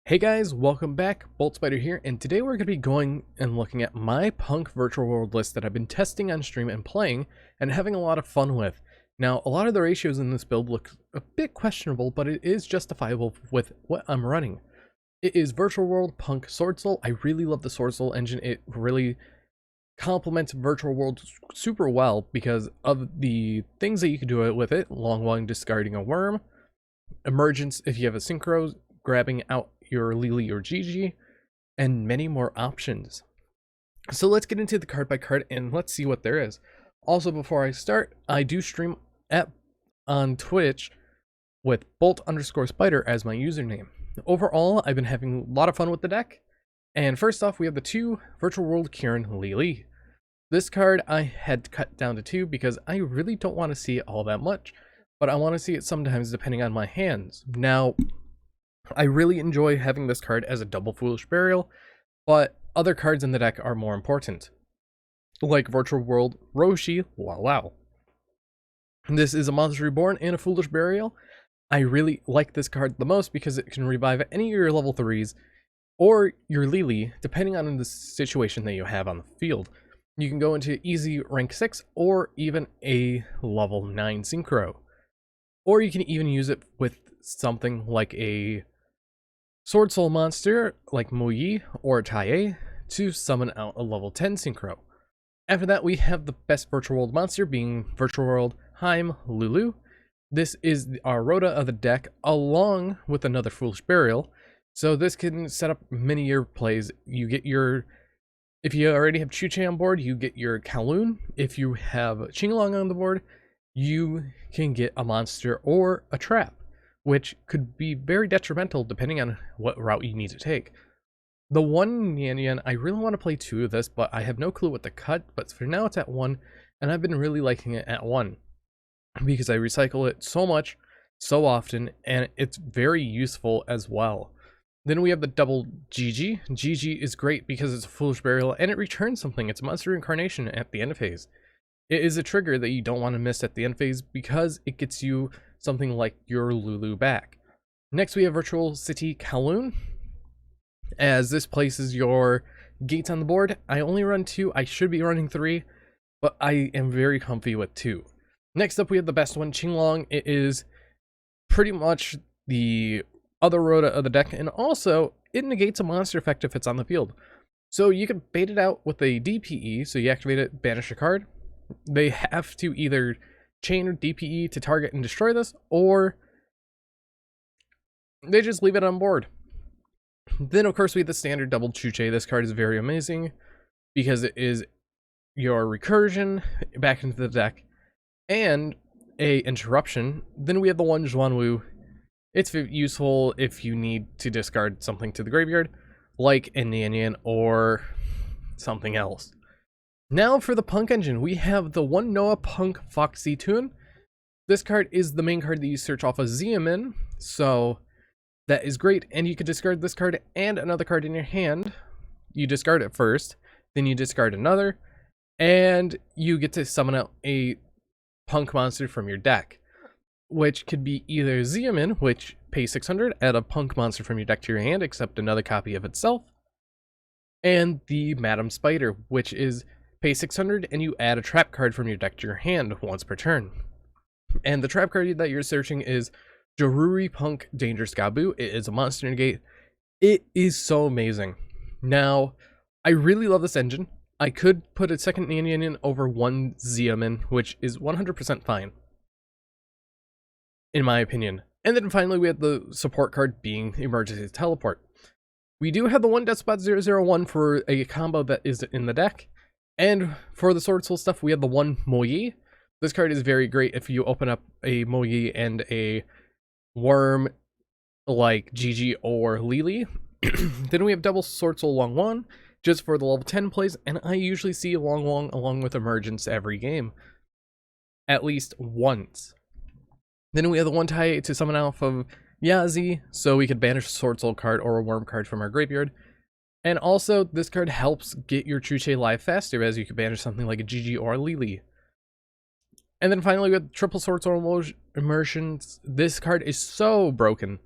Hey guys, welcome back. Bolt Spider here, and today we're going to be going and looking at my Punk virtual world list that I've been testing on stream and playing and having a lot of fun with. Now, a lot of the ratios in this build look a bit questionable, but it is justifiable with what I'm running. It is Virtual World Punk Sword Soul. I really love the Sword Soul engine. It really complements Virtual World super well because of the things that you can do with it. Long one discarding a worm, emergence if you have a synchro, grabbing out your Lily or Gigi, and many more options. So let's get into the card by card and let's see what there is. Also, before I start, I do stream on Twitch with Bolt_Spider as my username. Overall, I've been having a lot of fun with the deck. And first off, we have the 2 Virtual World Kieran Lily. This card I had cut down to 2 because I really don't want to see it all that much, but I want to see it sometimes depending on my hands. Now, I really enjoy having this card as a double Foolish Burial, but other cards in the deck are more important, like Virtual World Roshi Wow. This is a Monster Reborn and a Foolish Burial. I really like this card the most because it can revive any of your level 3s or your Lily, depending on the situation that you have on the field. You can go into easy rank 6 or even a level 9 Synchro. Or you can even use it with something like a Sword Soul monster like Muyi or Taie to summon out a level 10 Synchro. After that, we have the best Virtual World monster being Virtual World Heim Lulu. This is our Rhoda of the deck along with another Foolish Burial. So this can set up many of your plays. You get your, if you already have Chuche on board, you get your Kowloon. If you have Qinglong on the board, you can get a monster or a trap, which could be very detrimental depending on what route you need to take. The one Yan, I really want to play 2 of this, but I have no clue what to cut, but for now it's at 1, and I've been really liking it at 1, because I recycle it so much, so often, and it's very useful as well. Then we have the double Gigi. Gigi is great because it's a Foolish Burial, and it returns something. It's Monster Incarnation at the end phase. It is a trigger that you don't want to miss at the end phase because it gets you something like your Lulu back. Next, we have Virtual City Kowloon, as this places your gates on the board. I only run 2. I should be running 3, but I am very comfy with 2. Next up, we have the best one, Qinglong. It is pretty much the other Rhoda of the deck, and also it negates a monster effect if it's on the field. So you can bait it out with a DPE, so you activate it, banish a card. They have to either chain or DPE to target and destroy this, or they just leave it on board. Then, of course, we have the standard double Chuche. This card is very amazing because it is your recursion back into the deck and a interruption. Then we have the one Zhuanwu. It's useful if you need to discard something to the graveyard, like a Nian or something else. Now for the Punk engine, we have the one Noah Punk Foxy Tune. This card is the main card that you search off of Xiamen, so that is great. And you could discard this card and another card in your hand. You discard it first, then you discard another, and you get to summon out a Punk monster from your deck, which could be either Xiamen, which pays 600, add a Punk monster from your deck to your hand, except another copy of itself, and the Madam Spider, which is pay 600 and you add a trap card from your deck to your hand once per turn. And the trap card that you're searching is Jaruri Punk Dangerous Gabu. It is a monster negate. It is so amazing. Now, I really love this engine. I could put a second Nian over one Xiamen, which is 100% fine, in my opinion. And then finally, we have the support card being Emergency Teleport. We do have the one Despot 001 for a combo that is in the deck. And for the Sword Soul stuff, we have the one Muyi. This card is very great if you open up a Muyi and a worm like Gigi or Lily. Then we have double Sword Soul Long Wong, just for the level 10 plays, and I usually see Long Wong along with Emergence every game, at least once. Then we have the one Taie to summon off of Yazi, so we could banish a Sword Soul card or a worm card from our graveyard. And also, this card helps get your Chuche live faster, as you can banish something like a Gigi or a Lily. And then finally, we have triple Sword Soul Immersions. This card is so broken.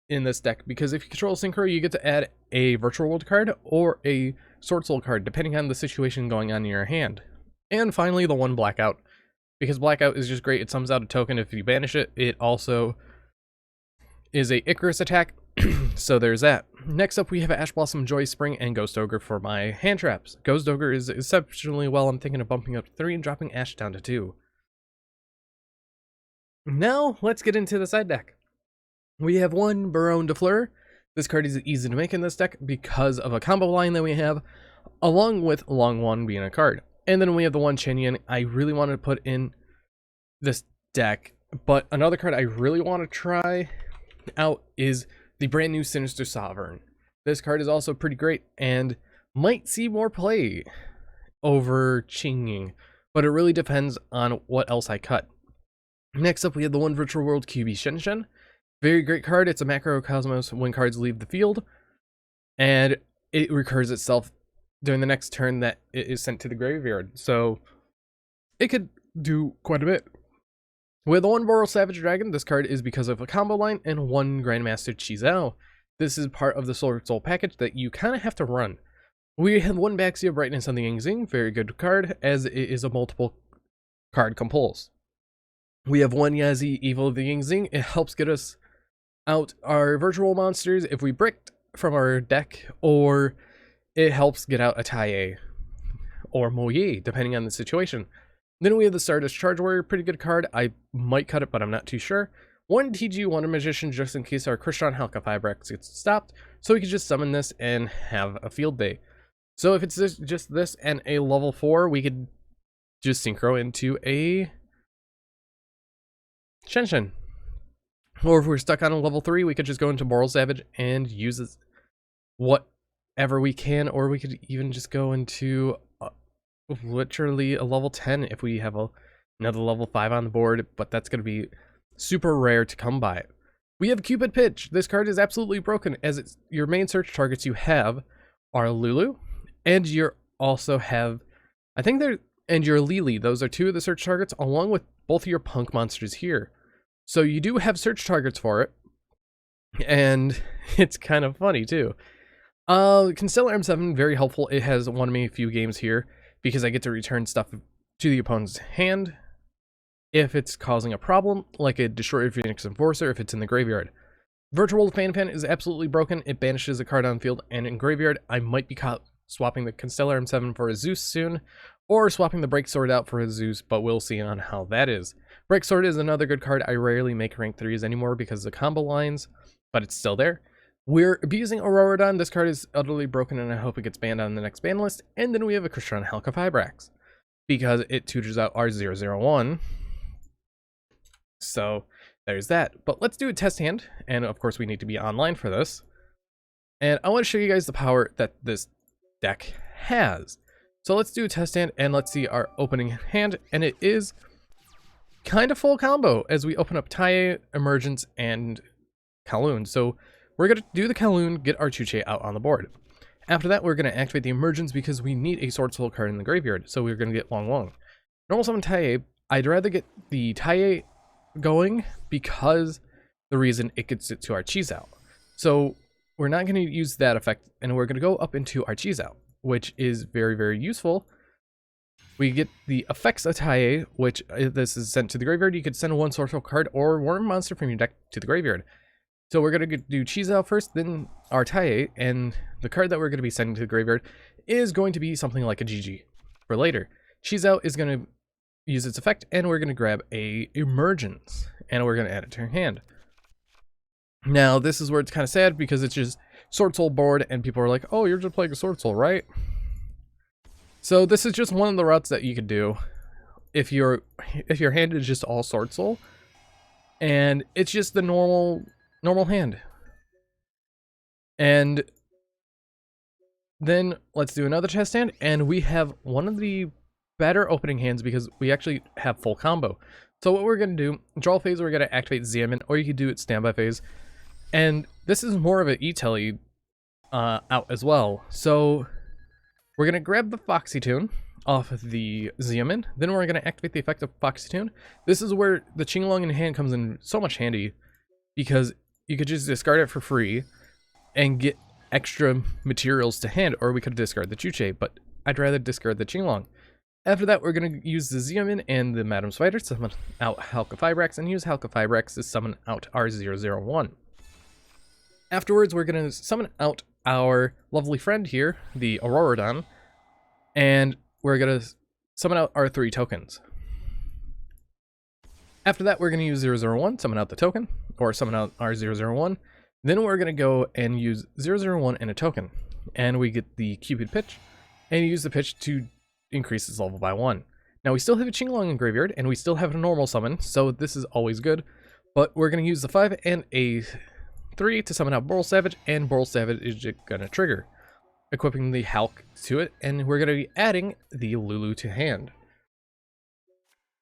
in this deck, because if you control Synchro, you get to add a Virtual World card or a Sword Soul card, depending on the situation going on in your hand. And finally, the one Blackout, because Blackout is just great. It sums out a token if you banish it. It also is a Icarus attack, so there's that. Next up, we have Ash Blossom, Joy Spring, and Ghost Ogre for my hand traps. Ghost Ogre is exceptionally well. I'm thinking of bumping up to 3 and dropping Ash down to 2. Now, let's get into the side deck. We have one Baronne de Fleur. This card is easy to make in this deck because of a combo line that we have, along with Long One being a card. And then we have the one Chenyan I really wanted to put in this deck, but another card I really want to try out is the brand new Sinister Sovereign. This card is also pretty great and might see more play over Qingying, but it really depends on what else I cut. Next up, we have the one Virtual World QB Shenshen. Very great card. It's a Macrocosmos when cards leave the field, and it recurs itself during the next turn that it is sent to the graveyard. So it could do quite a bit. With the one Boral Savage Dragon, this card is because of a combo line and one Grandmaster Chizao. This is part of the Sword Soul package that you kind of have to run. We have one Baxia Brightness on the Yingxing. Very good card, as it is a multiple card compulse. We have one Yazi Evil of the Yingxing. It helps get us out our virtual monsters if we bricked from our deck, or it helps get out a Taie or Moye, depending on the situation. Then we have the Stardust Charge Warrior, pretty good card. I might cut it, but I'm not too sure. One TG Wonder Magician, just in case our Christian Halka Fibrax gets stopped, so we can just summon this and have a field day. So if it's just this and a level 4, we could just synchro into a Shenshen. Or if we're stuck on a level 3, we could just go into Boral Savage and use it whatever we can, or we could even just go into literally a level 10 if we have another level 5 on the board, but that's going to be super rare to come by. We have Cupid Pitch. This card is absolutely broken, as your main search targets you have are Lulu, and you also have, I think and your Lily. Those are 2 of the search targets, along with both of your punk monsters here. So you do have search targets for it, and it's kind of funny too. Constellar M7, very helpful. It has won me a few games here because I get to return stuff to the opponent's hand if it's causing a problem, like a Destroyer Phoenix Enforcer if it's in the graveyard. Virtual World Fan is absolutely broken. It banishes a card on the field and in graveyard. I might be caught swapping the Constellar M7 for a Zeus soon, or swapping the Break Sword out for a Zeus, but we'll see on how that is. Break Sword is another good card. I rarely make rank 3s anymore because of the combo lines, but it's still there. We're abusing Auroradon. This card is utterly broken, and I hope it gets banned on the next ban list. And then we have a Christian Halka Fibrax, because it tutors out our 001. So there's that. But let's do a test hand, and of course we need to be online for this. And I want to show you guys the power that this deck has. So let's do a test hand, and let's see our opening hand, and it is kind of full combo as we open up Taie, Emergence, and Kowloon. So we're going to do the Kowloon, get our Chuche out on the board. After that, we're going to activate the Emergence because we need a Sword Soul card in the graveyard, so we're going to get Long Long. Normal Summon Taie. I'd rather get the Taie going because the reason it gets it to our Chizao. So we're not going to use that effect, and we're going to go up into our Chizao, which is very, very useful. We get the effects of Taie, which this is sent to the graveyard. You could send one Sorcerer card or Worm monster from your deck to the graveyard. So we're going to do Chizao first, then our Taie, and the card that we're going to be sending to the graveyard is going to be something like a GG for later. Chizao is going to use its effect, and we're going to grab a Emergence, and we're going to add it to our hand. Now, this is where it's kind of sad because it's just Sword Soul board, and people are like, oh, you're just playing a Sword Soul, right? So this is just one of the routes that you could do if your hand is just all Sword Soul, and it's just the normal hand. And then let's do another test hand, and we have one of the better opening hands because we actually have full combo. So what we're going to do, draw phase, we're going to activate Xiamen, or you could do it standby phase. And this is more of an E-Telly out as well. So we're going to grab the Foxy Tune off of the Xiamen. Then we're going to activate the effect of Foxy Tune. This is where the Qinglong in hand comes in so much handy because you could just discard it for free and get extra materials to hand, or we could discard the Chuche, but I'd rather discard the Qinglong. After that, we're going to use the Xeomin and the Madam Spider to summon out Halka-Fibrax, and use Halka-Fibrax to summon out our 001. Afterwards, we're going to summon out our lovely friend here, the Auroradon, and we're going to summon out our 3 tokens. After that, we're going to use 001, summon out the token, or summon out our 001. Then we're going to go and use 001 and a token, and we get the Cupid Pitch, and use the pitch to increase its level by 1. Now we still have a Qinglong in graveyard, and we still have a normal summon, so this is always good, but we're going to use the 5 and a 3 to summon out Boral Savage, and Boral Savage is going to trigger, equipping the Hulk to it, and we're going to be adding the Lulu to hand.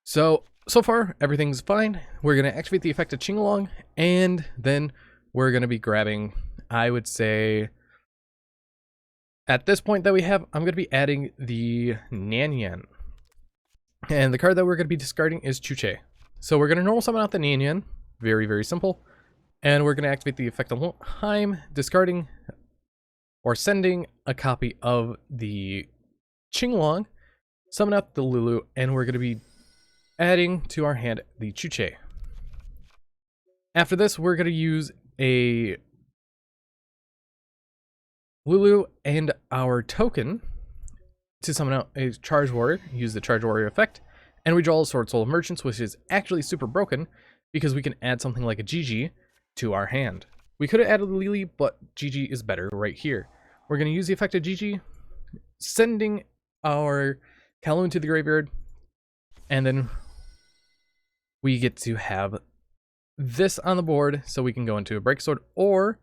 So far, everything's fine. We're going to activate the effect of Qinglong, and then we're going to be grabbing, I would say, at this point that we have, I'm going to be adding the Nyan. And the card that we're going to be discarding is Chuche. So we're going to normal summon out the Nyan. Very, very simple. And we're going to activate the effect of Heim, discarding or sending a copy of the Qinglong, summon out the Lulu, and we're going to be adding to our hand the Chuche. After this, we're going to use a Lulu and our token to summon out a Charge Warrior, use the Charge Warrior effect, and we draw a Sword Soul of Merchants, which is actually super broken because we can add something like a Gigi to our hand. We could have added Lily, but Gigi is better right here. We're going to use the effect of Gigi, sending our Kowloon to the graveyard, and then we get to have this on the board so we can go into a Break Sword, or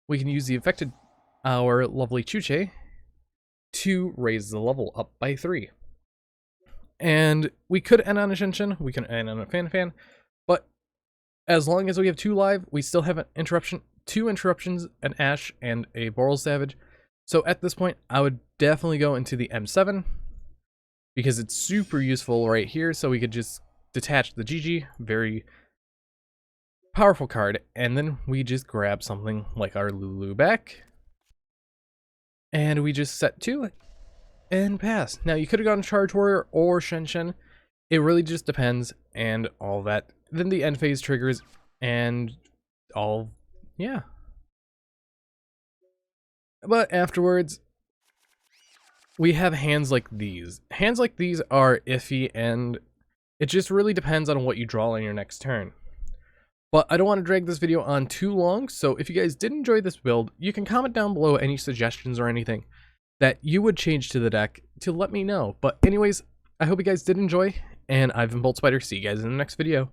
we can use the effect of our lovely Chuche to raise the level up by 3. And we could end on a Shinshin, we can end on a Fan, but as long as we have 2 live, we still have an interruption, 2 interruptions, an Ash, and a Boral Savage. So at this point, I would definitely go into the M7, because it's super useful right here, so we could just detach the GG, very powerful card, and then we just grab something like our Lulu back, and we just set 2 and pass. Now you could have gone Charge Warrior or Shinshin. It really just depends, and all that. Then the end phase triggers, and all, yeah. But afterwards, we have hands like these. Hands like these are iffy, and it just really depends on what you draw on your next turn. But I don't want to drag this video on too long, so if you guys did enjoy this build, you can comment down below any suggestions or anything that you would change to the deck to let me know. But anyways, I hope you guys did enjoy, and I've been Bolt Spider. See you guys in the next video.